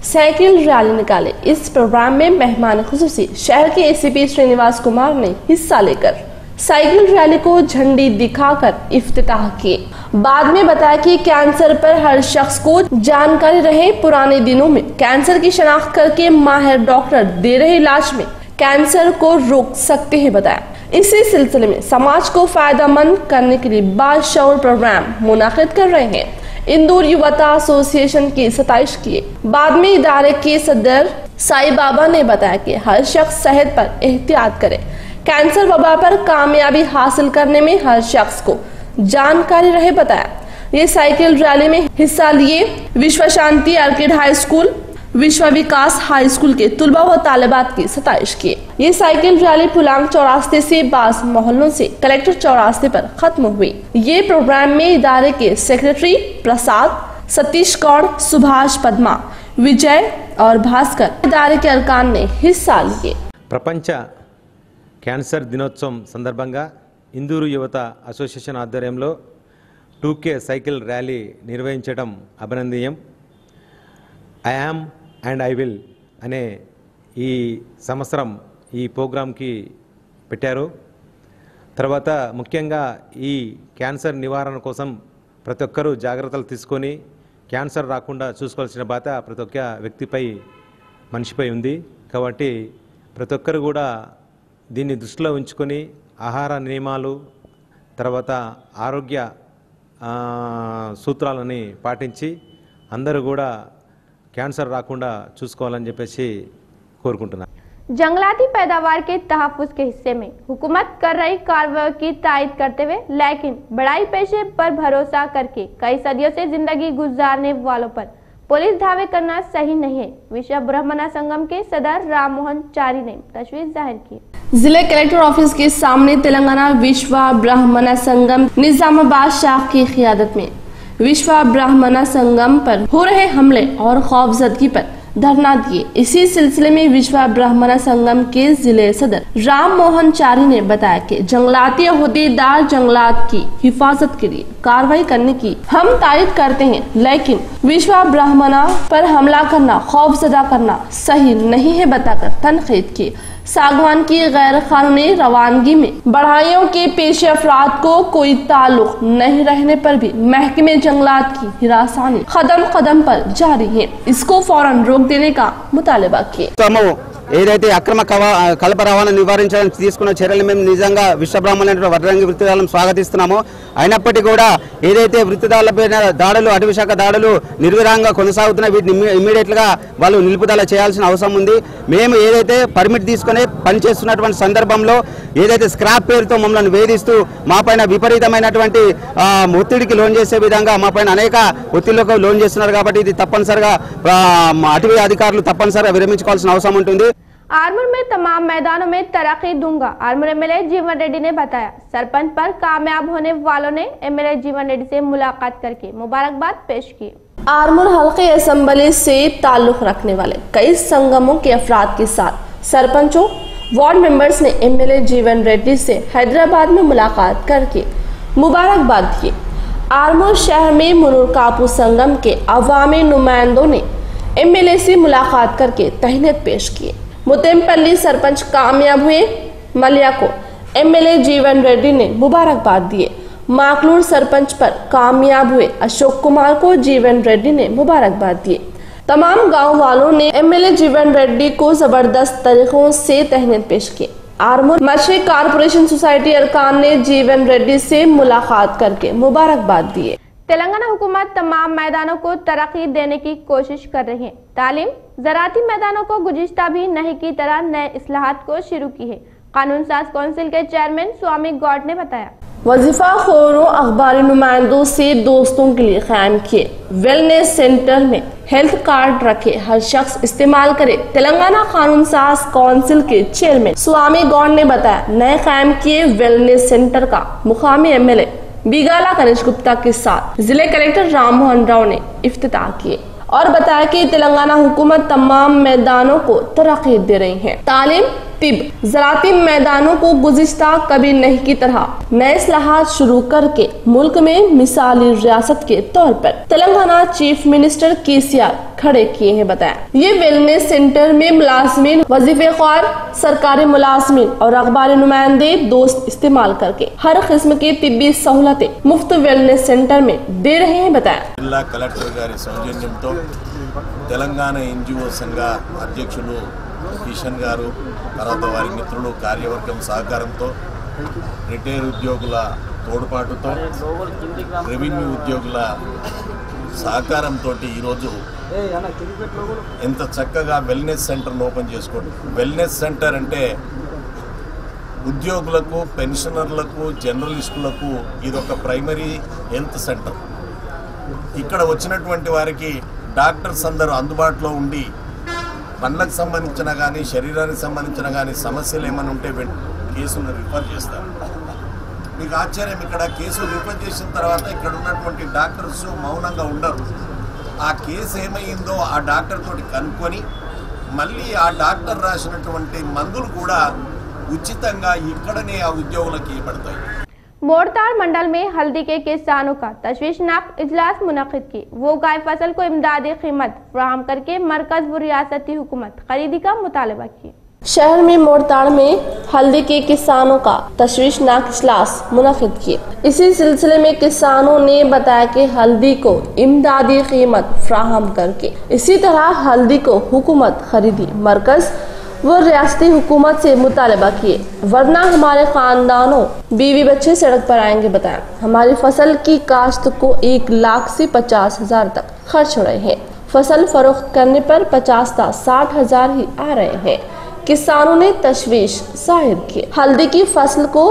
साइकिल रैली निकाले। इस प्रोग्राम में मेहमान खुसूसी शहर के एसीपी श्रीनिवास कुमार ने हिस्सा लेकर साइकिल रैली को झंडी दिखाकर इफ्तिताह किए। बाद में बताया कि कैंसर पर हर शख्स को जानकारी रहे। पुराने दिनों में कैंसर की शनाख्त करके माहिर डॉक्टर दे रहे इलाज में कैंसर को रोक सकते हैं बताया। इसी सिलसिले में समाज को फायदेमंद करने के लिए बाशऊर प्रोग्राम मुनाकिद कर रहे हैं। इंदौर युवता एसोसिएशन की सताइश किए। बाद में इदारे के सदर साई बाबा ने बताया कि हर शख्स सेहत पर एहतियात करे। कैंसर वबा पर कामयाबी हासिल करने में हर शख्स को जानकारी रहे बताया। ये साइकिल रैली में हिस्सा लिए विश्व शांति आर्किड हाई स्कूल, विश्व विकास हाई स्कूल के तुलबा व तालिबात की सताइश किए। ये साइकिल रैली पुलांग चौरास्ते से बाज मोहल्लों से कलेक्टर चौरास्ते पर खत्म हुई। ये प्रोग्राम में इदारे के सेक्रेटरी प्रसाद, सतीश गौड़, सुभाष, पद्मा, विजय और भास्कर इदारे के अरकान ने हिस्सा लिए। ప్రపంచ క్యాన్సర్ దినోత్సవం సందర్భంగా ఇందూరు యువత అసోసియేషన్ ఆధ్వర్యంలో 2K సైకిల్ ర్యాలీ నిర్వహించడం అభినందనీయం. I am and I will అనే ఈ సంవత్సరం ఈ ప్రోగ్రాంకి పెట్టారు. తర్వాత ముఖ్యంగా ఈ క్యాన్సర్ నివారణ కోసం ప్రతి ఒక్కరూ జాగ్రత్తలు తీసుకొని క్యాన్సర్ రాకుండా చూసుకోవాల్సిన బాధ్యత ప్రతి ఒక్క వ్యక్తిపై మనిషిపై ఉంది. కాబట్టి ప్రతి ఒక్కరు కూడా దీన్ని దృష్టిలో ఉంచుకొని ఆహార నియమాలు తర్వాత ఆరోగ్య సూత్రాలని పాటించి అందరూ కూడా कैंसर राकुंडा चूసుకోవాలని చెప్పేసి కోరుకుంటున్నాను। जंगलाती पैदावार के तहफ्फुज़ के हिस्से में हुकूमत कर रही कार्रवाई की तायद करते हुए लेकिन बड़ाई पेशे पर भरोसा करके कई सदियों से जिंदगी गुजारने वालों पर पुलिस दावे करना सही नहीं है, विश्व ब्राह्मणा संगम के सदर राम मोहन चारी ने तशवीश जाहिर की। जिले कलेक्टर ऑफिस के सामने तेलंगाना विश्व ब्राह्मणा संगम निजामाबाद शाख की क़ियादत में विश्व ब्राह्मणा संगम पर हो रहे हमले और खौफजदगी पर धरना दिए। इसी सिलसिले में विश्व ब्राह्मणा संगम के जिले सदर राम मोहन चारी ने बताया कि जंगलाती अहदेदार जंगलात की हिफाजत के लिए कार्रवाई करने की हम तायद करते हैं, लेकिन विश्व ब्राह्मणा पर हमला करना, खौफजदा करना सही नहीं है बताकर तनकीद की। सागवान की गैर कानूनी रवानगी में बढ़ाइयों के पेशे अफराद को कोई ताल्लुक नहीं रहने पर भी महकमे जंगलात की हिरासानी कदम कदम पर जारी है, इसको फौरन रोक देने का मुतालबा किया। ఏదైతే అక్రమ కలప రవాణా నివారించడానికి తీసుకున్న చర్యలు మేము నిజంగా విశ్వబ్రాహ్మణుల వడ్రంగి వృత్తిదారులను స్వాగతిస్తున్నాము. అయినప్పటికీ కూడా ఏదైతే వృత్తిదారులపైన దాడులు, అటవీ శాఖ దాడులు నిర్విరాంగా కొనసాగుతున్నాయి, వీటిని ఇమ్మీడియట్గా వాళ్ళు నిలుపుదల చేయాల్సిన అవసరం ఉంది. మేము ఏదైతే పర్మిట్ తీసుకుని పనిచేస్తున్నటువంటి సందర్భంలో ఏదైతే స్క్రాప్ పేరుతో మమ్మల్ని వేధిస్తూ మాపైన విపరీతమైనటువంటి ఒత్తిడికి లోన్ చేసే విధంగా మాపైన అనేక ఒత్తిళ్లకు లోన్ చేస్తున్నారు. కాబట్టి ఇది తప్పనిసరిగా అటవీ అధికారులు తప్పనిసరిగా విరమించుకోవాల్సిన అవసరం ఉంటుంది. आर्मूर में तमाम मैदानों में तरक्की दूंगा, आर्मूर एमएलए जीवन रेड्डी ने बताया। सरपंच पर कामयाब होने वालों ने एमएलए जीवन रेड्डी से मुलाकात करके मुबारकबाद पेश की। आर्मूर हल्के असेंबली से ताल्लुक रखने वाले कई संगमों के अफराद के साथ सरपंचों, वार्ड मेंबर्स ने एमएलए जीवन रेड्डी से हैदराबाद में मुलाकात करके मुबारकबाद की। आर्मूर शहर में मुनूर कापू संगम के अवामी नुमाइंदों ने एमएलए से मुलाकात करके तहनीत पेश की। मुतेमपल्ली सरपंच कामयाब हुए। मलिया को एमएलए जीवन रेड्डी ने मुबारकबाद दिए। माकलूर सरपंच पर कामयाब हुए अशोक कुमार को जीवन रेड्डी ने मुबारकबाद दिए। तमाम गांव वालों ने एमएलए जीवन रेड्डी को जबरदस्त तरीकों से तहनीत पेश की। आरमूर मशरिक कारपोरेशन सोसाइटी अरकान ने जीवन रेड्डी से मुलाकात करके मुबारकबाद दिए। तेलंगाना हुकूमत तमाम मैदानों को तरक्की देने की कोशिश कर रही है। तालीम ज़राती मैदानों को गुज़िश्ता भी नहीं की तरह नए इस्लाहात को शुरू की है। कानून साज काउंसिल के चेयरमैन स्वामी गॉड ने बताया। वजीफा खोरों अखबारी नुमाइंदों से दोस्तों के लिए कायम किए वेलनेस सेंटर में हेल्थ कार्ड रखे हर शख्स इस्तेमाल करे। तेलंगाना कानून साज काउंसिल के चेयरमैन स्वामी गौड़ ने बताया, नए कायम किए वेलनेस सेंटर का मुकामी एमएलए बिगाला गणेश गुप्ता के साथ जिले कलेक्टर राम मोहन राव ने इफ्तिताह किए और बताया कि तेलंगाना हुकूमत तमाम मैदानों को तरक्की दे रही है। तालीम तिब ज़राती मैदानों को गुज़िश्ता कभी नहीं की तरह नए इस्लाहात शुरू करके मुल्क में मिसाली रियासत के तौर पर तेलंगाना चीफ मिनिस्टर केसीआर खड़े किए हैं। बताया, ये वेलनेस सेंटर में मुलाजमीन, वजीफे ख्वार, सरकारी मुलाजमीन और अखबारी नुमाइंदे दोस्त इस्तेमाल करके हर किस्म की तिब्बी सहूलतें मुफ्त वेलनेस सेंटर में दे रहे हैं। बताया, जिला कलेक्टर गारी सौजन्यंतो तेलंगाना एनजीओ संघ अध्यक्षुलु కిషన్ గారు, తర్వాత వారి మిత్రులు, కార్యవర్గం సహకారంతో, రిటైర్ ఉద్యోగుల తోడ్పాటుతో, రెవెన్యూ ఉద్యోగుల సహకారంతో ఈరోజు ఎంత చక్కగా వెల్నెస్ సెంటర్ను ఓపెన్ చేసుకోండి. వెల్నెస్ సెంటర్ అంటే ఉద్యోగులకు, పెన్షనర్లకు, జర్నలిస్టులకు ఇదొక ప్రైమరీ హెల్త్ సెంటర్. ఇక్కడ వచ్చినటువంటి వారికి డాక్టర్స్ అందరూ అందుబాటులో ఉండి పనులకు సంబంధించిన కానీ శరీరానికి సంబంధించిన కానీ సమస్యలు ఏమైనా ఉంటే కేసును రిఫర్ చేస్తారు. మీకు ఆశ్చర్యం, ఇక్కడ కేసు రిఫర్ చేసిన తర్వాత ఇక్కడ ఉన్నటువంటి డాక్టర్స్ మౌనంగా ఉండరు. ఆ కేసు ఏమైందో ఆ డాక్టర్ తోటి కనుక్కొని మళ్ళీ ఆ డాక్టర్ రాసినటువంటి మందులు కూడా ఉచితంగా ఇక్కడనే ఆ ఉద్యోగులకు ఇవ్వబడతాయి. मोड़ताड़ मंडल में हल्दी के किसानों का तशवीशनाक इजलास मुनक़िद की। वो गाय फसल को इमदादी कीमत फराहम करके मरकज व रियासती हुकूमत खरीदी का मुतालबा किया। शहर में मोड़ताड़ में हल्दी के किसानों का तशवीशनाक इजलास मुनक़िद किए। इसी सिलसिले में किसानों ने बताया कि हल्दी को इमदादी कीमत फराहम करके इसी तरह हल्दी को हुकूमत खरीदी मरकज वो रियासती हुकूमत से मुतालबा किए, वरना हमारे खानदानों बीवी बच्चे सड़क पर आएंगे। बताया, हमारी फसल की काश्त को 1 लाख से 50,000 तक खर्च हो रहे हैं। फसल फरोख्त करने पर 50 से 60,000 ही आ रहे हैं। किसानों ने तशवीश जाहिर की। हल्दी की फसल को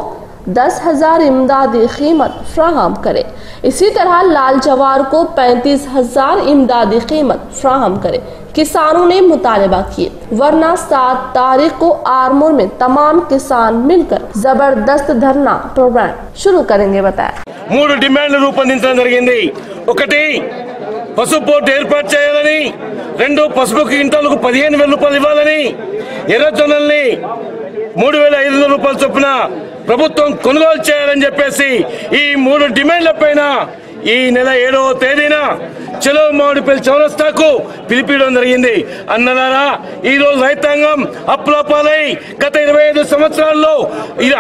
10,000 इमदादी कीमत फ्राहम करे। इसी तरह लाल जवार को 35,000 इमदादी कीमत फ्राहम करे। किसानों ने मुतालबा किए, वरना 7 तारीख को आरमूर में तमाम किसान मिलकर जबरदस्त धरना प्रोग्राम शुरू करेंगे। बताया, 3 డిమాండ్లు రూపొందించడం జరిగింది. 1 పసుపు బోర్డు ఏర్పాటు చేయాలని, 2 పసుపు క్వింటాలకు 15,000 రూపాయలు ఇవ్వాలని, ఎర్రజొన్నల్ని 3,500 రూపాయల చొప్పున ప్రభుత్వం కొనుగోలు చేయాలని చెప్పేసి ఈ 3 డిమాండ్ల పైన ఈ నెల 7వ తేదీన చలో మామిడిపల్లి చౌరస్తాకు పిలిపియడం జరిగింది. అన్నలారా, ఈ రోజు రైతాంగం అప్పులపాలై గత 25 సంవత్సరాల్లో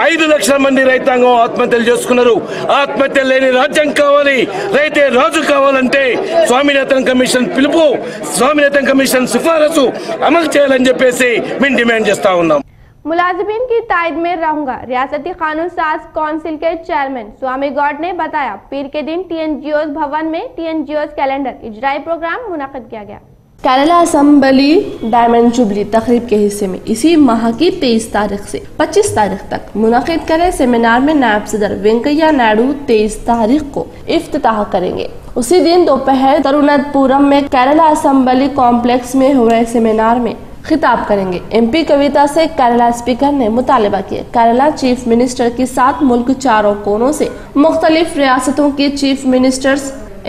5 లక్షల మంది రైతాంగం ఆత్మహత్యలు చేసుకున్నారు. ఆత్మహత్య లేని రాజ్యం కావాలి, రైతే రాజు కావాలంటే స్వామినాథన్ కమిషన్ పిలుపు, స్వామినాథన్ కమిషన్ సిఫారసు అమలు చేయాలని చెప్పేసి మేము డిమాండ్ చేస్తా ఉన్నాం. मुलाजिमीन की तायद में रहूंगा, रियासती कानून साज काउंसिल के चेयरमैन स्वामी गॉड ने बताया। पीर के दिन TNGOs भवन में TNGOs कैलेंडर इजराई प्रोग्राम मुनक़िद किया गया। केरला असेंबली डायमंड जुबली तकरीब के हिस्से में इसी माह की 23 तारीख से 25 तारीख तक मुनक़िद करे सेमिनार में नायब सदर वेंकैया नायडू 23 तारीख को इफ्तिताह करेंगे। उसी दिन दोपहर तिरुवनंतपुरम में केरला असेंबली कॉम्प्लेक्स में हो रहे सेमिनार में खिताब करेंगे। MP कविता से केरला स्पीकर ने मुतालबा किया। केरला चीफ मिनिस्टर के साथ मुल्क चारों कोनों से मुख्तलिफ रियासतों के चीफ मिनिस्टर्स,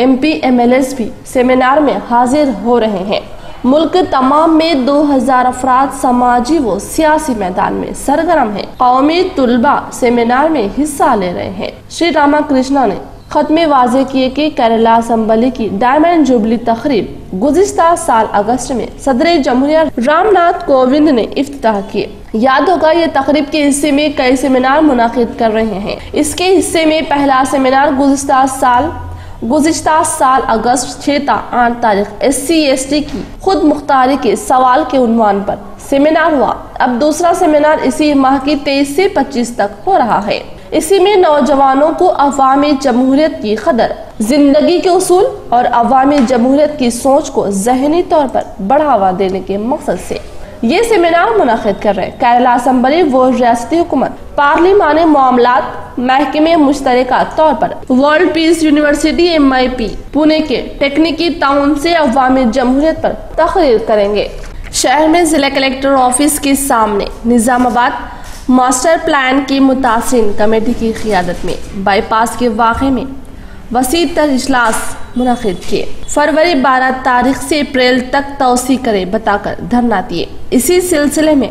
MP, MLAs भी सेमिनार में हाजिर हो रहे हैं। मुल्क तमाम में 2000 अफराद समाजी व सियासी मैदान में सरगर्म है। कौमी तुलबा सेमिनार में हिस्सा ले रहे हैं। श्री रामाकृष्णा ने खत्मे वाजे किए कि केरला असेंबली की डायमंड जुबली तकरीब गुज़िश्ता साल अगस्त में सदर जमहूरिया रामनाथ कोविंद ने इफ्तिताह किए। याद होगा ये तकरीब के हिस्से में कई सेमिनार मुनाकिद कर रहे हैं। इसके हिस्से में पहला सेमिनार गुज़िश्ता साल अगस्त 6-8 तारीख SC/ST की खुद मुख्तारी के सवाल के उन्वान पर सेमिनार हुआ। अब दूसरा सेमिनार इसी माह की 23 से 25 तक हो रहा है। इसी में नौजवानों को अवामी जमहूरियत की कदर, जिंदगी के उसूल और अवामी जमहूरियत की सोच को ज़हनी तौर पर बढ़ावा देने के मकसद से ये सेमिनार मुनाकिद कर रहे हैं। केरला असम्बली व रियासती हुकूमत, पार्लिमानी मामलात महकमे मुश्तरका तौर पर world peace university MIP Pune के टेक्निकी ताउन से अवामी जमहूरियत पर तकरीर करेंगे। शहर में जिला कलेक्टर ऑफिस के सामने निजामाबाद मास्टर प्लान की मुतासिन कमेटी की क़ियादत में बाईपास के वाक़े में वसी तर इजलास मुनाकिद किए। फरवरी 12 तारीख से अप्रैल तक तौसी करे बताकर धरना दिए। इसी सिलसिले में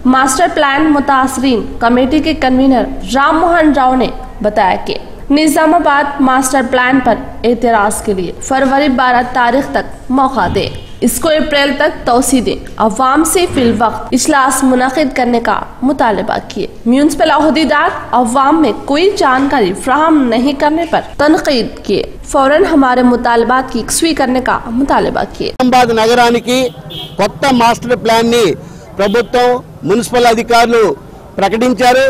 मास्टर प्लान मुतासरीन कमेटी के कन्वीनर राम मोहन राव ने बताया कि निजामाबाद मास्टर प्लान पर एतराज़ के लिए फरवरी 12 तारीख तक मौका दे, इसको अप्रैल तक तौसी दे। अवाम से फिल वक्त इजलास मुनाकिद करने का मुतालबा किए। म्यूनिसिपल अहदेदार अवाम में कोई जानकारी फ्राहम नहीं करने पर तनकीद किए। फौरन हमारे मुतालबात की यकसवी करने का मुतालबा किए। నిజామాబాద్ నగరానికి కొత్త మాస్టర్ ప్లాన్ ని ప్రభుత్వం మున్సిపల్ అధికారులు ప్రకటించారు।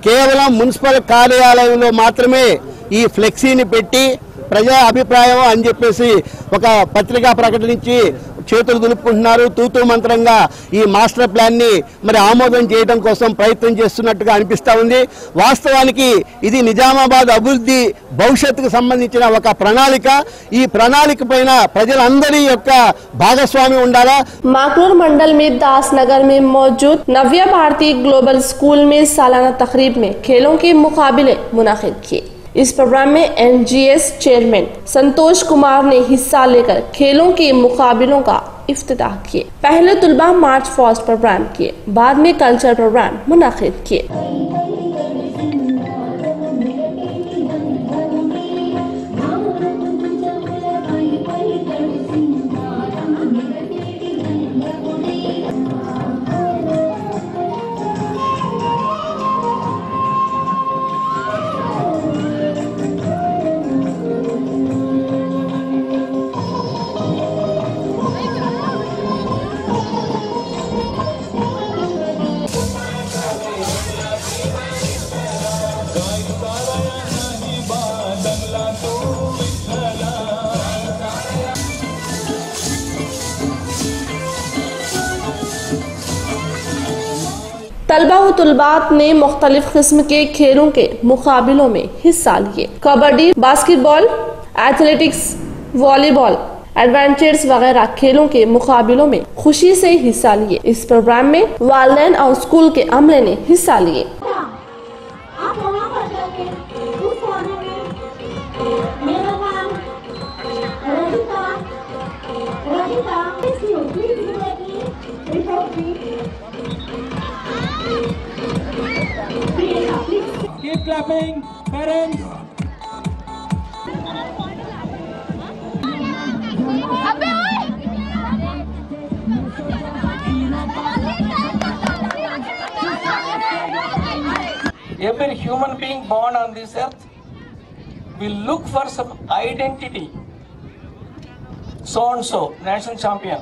కేవలం మున్సిపల్ కార్యాలయంలో మాత్రమే ఈ ఫ్లెక్సీని పెట్టి ప్రజా అభిప్రాయం అని చెప్పేసి ఒక పత్రికా ప్రకటించి చేతులు దులుపుకుంటున్నారు। తూతూ మంత్రంగా ఈ మాస్టర్ ప్లాన్ ని మరి ఆమోదం చేయడం కోసం ప్రయత్నం చేస్తున్నట్టుగా అనిపిస్తా ఉంది। వాస్తవానికి ఇది నిజామాబాద్ అభివృద్ధి భవిష్యత్తుకు సంబంధించిన ఒక ప్రణాళిక। ఈ ప్రణాళిక పైన ప్రజలందరి యొక్క భాగస్వామ్యం ఉండాలా। माकरूर मंडल में दास नगर में मौजूद नव्या भारती ग्लोबल स्कूल में सालाना तकरीब में खेलों के मुकाबले मुनाकिद किए। इस प्रोग्राम में NGS चेयरमैन संतोष कुमार ने हिस्सा लेकर खेलों के मुकाबलों का इफ्तिताह किए। पहले तुलबा मार्च फास्ट प्रोग्राम किए, बाद में कल्चर प्रोग्राम मुनाकिद किए। तलबा व तुलबात ने मुख्तलिफ किस्म के खेलों के मुकाबलों में हिस्सा लिए। Kabaddi, basketball, athletics, volleyball, adventures वगैरह खेलों के मुकाबलों में खुशी से हिस्सा लिए। इस प्रोग्राम में वालिदैन और स्कूल के अमले ने हिस्सा लिए। Keep clapping, parents. Every human being born on this earth will look for some identity. So and so national champion,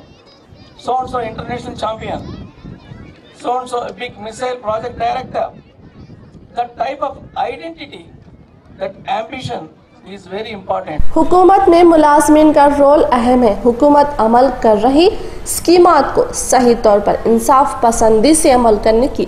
so and so international champion, so and so a big missile project director. That type of identity, that ambition is very important. हुकूमत में मुलाजमीन का role अहम है। हुकूमत अमल कर रही स्कीमात को सही तौर पर इंसाफ पसंदी से अमल करने की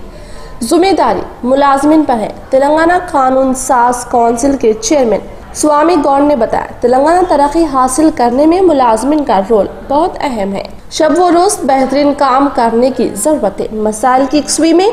जिम्मेदारी मुलाजमीन पर है। तेलंगाना कानून साज काउंसिल के चेयरमैन स्वामी गौड़ ने बताया, तेलंगाना तरक्की हासिल करने में मुलाजमीन का रोल बहुत अहम है। शब व रोज बेहतरीन काम करने की जरूरत है। मसाइल की यकसवी में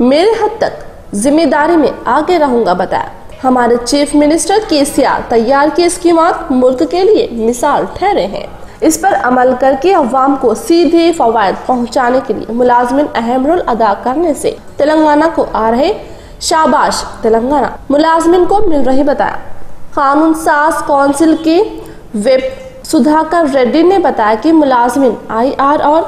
मेरे हद तक जिम्मेदारी में आगे रहूंगा बताया। हमारे चीफ मिनिस्टर KCR तैयार किए स्कीमात मुल्क के लिए मिसाल ठहरे हैं। इस पर अमल करके अवाम को सीधे फवायद पहुंचाने के लिए मुलाजमीन अहम रोल अदा करने से तेलंगाना को आ रहे शाबाश तेलंगाना मुलाजमीन को मिल रही बताया। कानून साज काउंसिल के वेब सुधाकर रेड्डी ने बताया कि मुलाजमीन IR और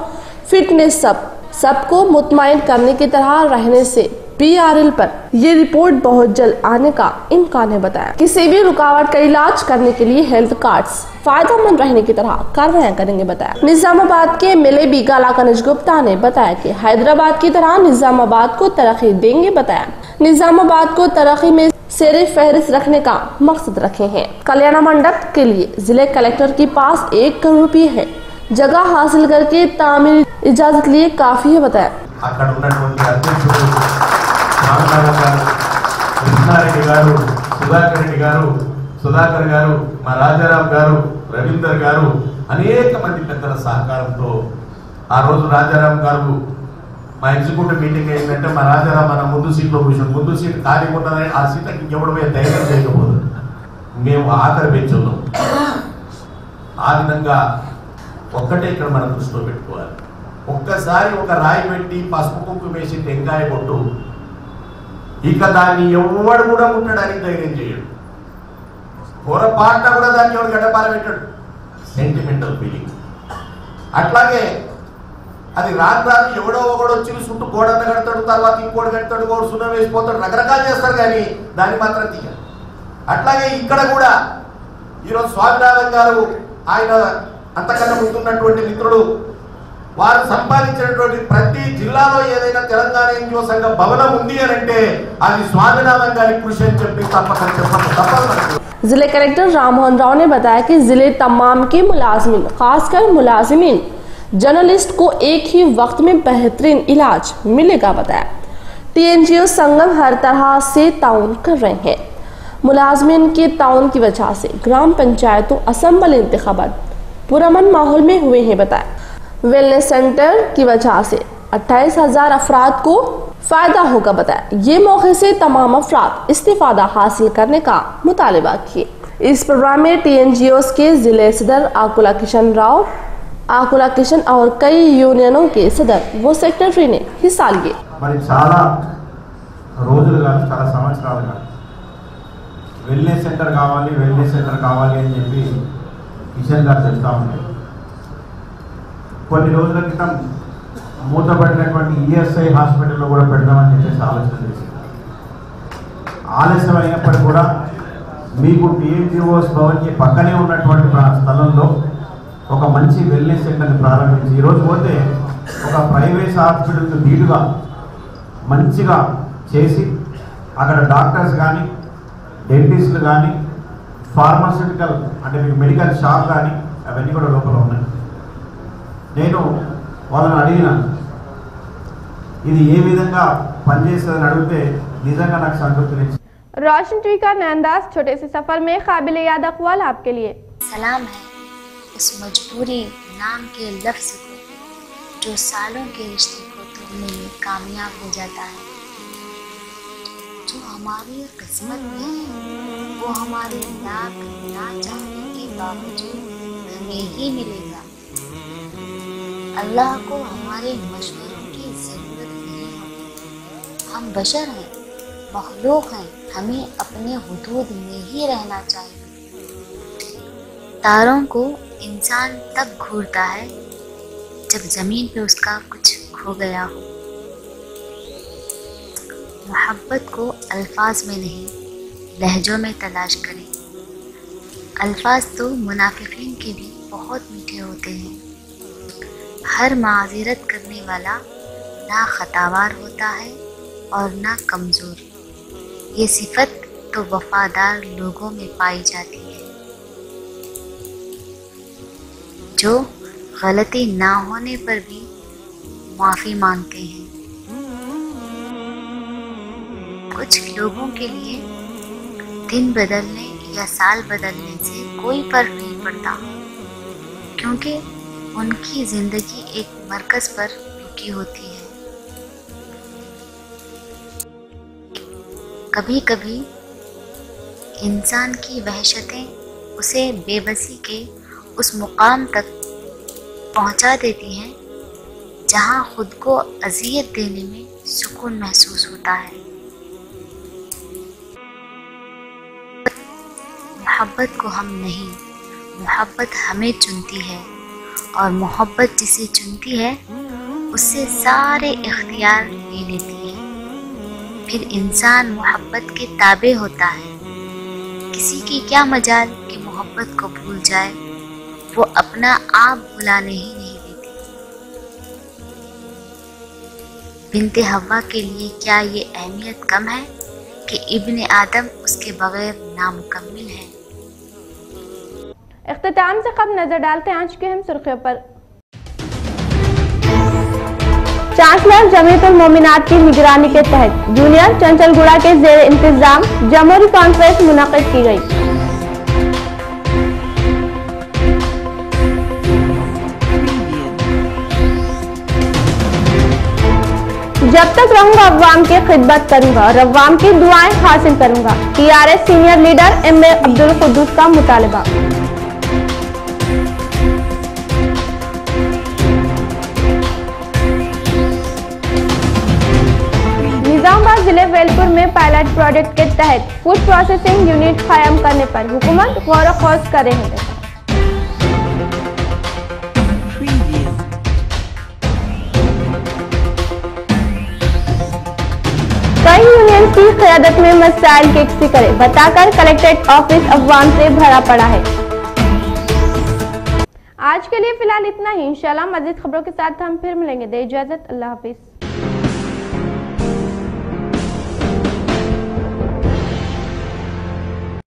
फिटनेस सब सबको मुतमईन करने की तरह रहने से PRL पर ये रिपोर्ट बहुत जल्द आने का इम्कान है बताया। किसी भी रुकावट का इलाज करने के लिए हेल्थ कार्ड्स फायदेमंद रहने की तरह कार्रवाई करेंगे बताया। निजामाबाद के MLA बीगाला कनिज गुप्ता ने बताया कि हैदराबाद की तरह निजामाबाद को तरक्की देंगे बताया। निजामाबाद को तरक्की में सेरे फहरिस्त रखने का मकसद रखे हैं। कल्याण मंडप के लिए जिले कलेक्टर के पास 1 करोड़ रुपए है। जगह हासिल करके तामीर इजाजत लिए काफी है बताया। అక్కడ ఉన్నటువంటి అధ్యక్షుడు రామనారాయణ గారు, కృష్ణారెడ్డి గారు, సుధాకర్ గారు, మా రాజారాం గారు, రవీందర్ గారు అనేక మంది పెద్దల సహకారంతో ఆ రోజు రాజారాం గారు మా ఎగ్జిక్యూటివ్ మీటింగ్ అయిందంటే మా రాజారాం మన ముందు సీట్లో కూర్చొని ముందు సీట్ ఖాళీ ఉన్నదని ఆ సీట్కి ఎవడు పోయి ధైర్యం చేయకపోదు మేము ఆఖరి పెంచున్నాం. ఆ విధంగా ఒక్కటే ఇక్కడ మనం దృష్టిలో పెట్టుకోవాలి. ఒక్కసారి ఒక రాయి పెట్టి పసుపు కుంకుమ వేసి టెంకాయ కొట్టు, ఇక దాన్ని ఎవడు కూడా ముట్టడానికి ధైర్యం చేయడు. పొరపాటున కూడా దాన్ని ఎవడు గడ్డపార పెట్టాడు. Sentimental feeling. అట్లాగే అది రాను ఎవడో ఒకడు వచ్చి చుట్టూ గోడన్న కడతాడు, తర్వాత ఇంకోటి కడతాడు, గోడు సున్నం వేసిపోతాడు, రకరకాలు చేస్తారు కానీ దాన్ని మాత్రం తీయాలి. అట్లాగే ఇక్కడ కూడా ఈరోజు స్వామినాథన్ గారు ఆయన అంతకన్నా ముందున్నటువంటి మిత్రులు వారు సంపాదించినటువంటి ప్రతి జిల్లాలో ఏదైనా తెలంగాణ ఎన్జిఓ సంఘ భవనం ఉంది అని అంటే అది స్వామినాథన్ గారి కృషి అని చెప్పి తప్పదు. जिले कलेक्टर राममोहन राव ने बताया कि जिले तमाम के मुलाजिमीन खासकर मुलाजिमीन जर्नलिस्ट को एक ही वक्त में बेहतरीन इलाज मिलेगा बताया। TNGO संगम हर तरह से ताउन कर रहे हैं। मुलाजिमीन के ताउन की वजह से ग्राम पंचायतों असम्बल इंतखाबात पुरअमन माहौल में हुए हैं बताया। वेलनेस सेंटर की वजह से 28,000 अफराद को फायदा होगा बताया। ये मौके से तमाम अफराद इस्तिफादा हासिल करने का मुतालबा किए। इस प्रोग्राम में TNGOs के जिले सदर आकुला किशन और कई यूनियनों के सदर व सेक्रेटरी ने हिस्सा लिए। మరి చాలా రోజులుగా చాలా సంవత్సరాలుగా వెల్నెస్ సెంటర్ కావాలి అని చెప్పి కిషన్ గారు చెప్తా ఉన్నారు. కొన్ని రోజుల క్రితం మూతపడినటువంటి ESI హాస్పిటల్లో కూడా పెడదామని చెప్పేసి ఆలోచన చేసింది. ఆలస్యం అయినప్పటికీ కూడా మీకు TNGOs భవన్కి పక్కనే ఉన్నటువంటి స్థలంలో ఒక మంచి వెల్నెస్ సెంటర్ని ప్రారంభించి ఈరోజు పోతే ఒక ప్రైవేట్ హాస్పిటల్కి ధీటుగా మంచిగా చేసి అక్కడ డాక్టర్స్ కానీ డెంటిస్టులు కానీ ఫార్మాస్యూటికల్ అంటే మీకు మెడికల్ షాప్ కానీ అవన్నీ కూడా లోపల ఉన్నాయి. నేను వాళ్ళని అడిగినాను ఇది ఏ విధంగా పనిచేస్తుందని అడిగితే నిజంగా నాకు సంతృప్తినిచ్చింది. रोशन टीवी का नैनदास छोटे से सफर में काबिल याद अक़वाल आपके लिए। सलाम है उस मजबूरी नाम के लफ्ज़ को जो सालों के रिश्ते को तोड़ने में कामयाब हो जाता है। जो हमारी किस्मत में है वो हमारे नाक ना चाहने के बावजूद हमें ही मिलेगा। अल्लाह को हमारे मशवरों की ज़रूरत नहीं होती। हम बशर हैं, मखलूक हैं, हमें अपने हुदूद में ही रहना चाहिए। तारों को इंसान तब घूरता है जब ज़मीन पे उसका कुछ खो गया हो। मोहब्बत को अल्फाज में नहीं लहजों में तलाश करें। अल्फाज तो मुनाफिकीन के भी बहुत मीठे होते हैं। हर माज़िरत करने वाला ना खतावार होता है और ना कमज़ोर। ये सिफत तो वफादार लोगों में पाई जाती है जो गलती ना होने पर भी माफ़ी मांगते हैं। कुछ लोगों के लिए दिन बदलने या साल बदलने से कोई फर्क नहीं पड़ता क्योंकि उनकी ज़िंदगी एक मरकज़ पर रुकी होती है। कभी कभी इंसान की वहशतें उसे बेबसी के उस मुकाम तक पहुंचा देती हैं जहां खुद को अज़ियत देने में सुकून महसूस होता है। मोहब्बत को हम नहीं, मोहब्बत हमें चुनती है और मोहब्बत जिसे चुनती है उससे सारे इख्तियार ले लेती है। फिर इंसान मोहब्बत के ताबे होता है। किसी की क्या मजाल कि मोहब्बत को भूल जाए, वो अपना आप भुलाने ही नहीं देती। बिन्ते हव्वा के लिए क्या ये अहमियत कम है कि इब्ने आदम उसके बगैर नामुकम्मिल है। इख्तिताम से कब नजर डालते हैं आज की अहम सुर्खियों पर। चांसलर जमीयतुल मोमिनात की निगरानी के तहत जूनियर चंचलगुड़ा के जेर इंतजाम जमहूरी कॉन्फ्रेंस मुनक़िद की गई। जब तक रहूंगा अव्वाम की खिदमत करूंगा और अव्वाम की दुआएं हासिल करूंगा, TRS senior leader MA Abdul Quddus का मुतालबा। निजामाबाद जिले वेलपुर में पायलट प्रोजेक्ट के तहत फूड प्रोसेसिंग यूनिट कायम करने पर हुकूमत गौर व खौज कर रही है। कई यूनियन की क़यादत में मसाइल की यकसी करे बताकर कलेक्ट्रेट ऑफिस अवाम से भरा पड़ा है। आज के लिए फिलहाल इतना ही। इंशाल्लाह मज़ीद खबरों के साथ हम फिर मिलेंगे। दे इजाजत, अल्लाह हाफिज।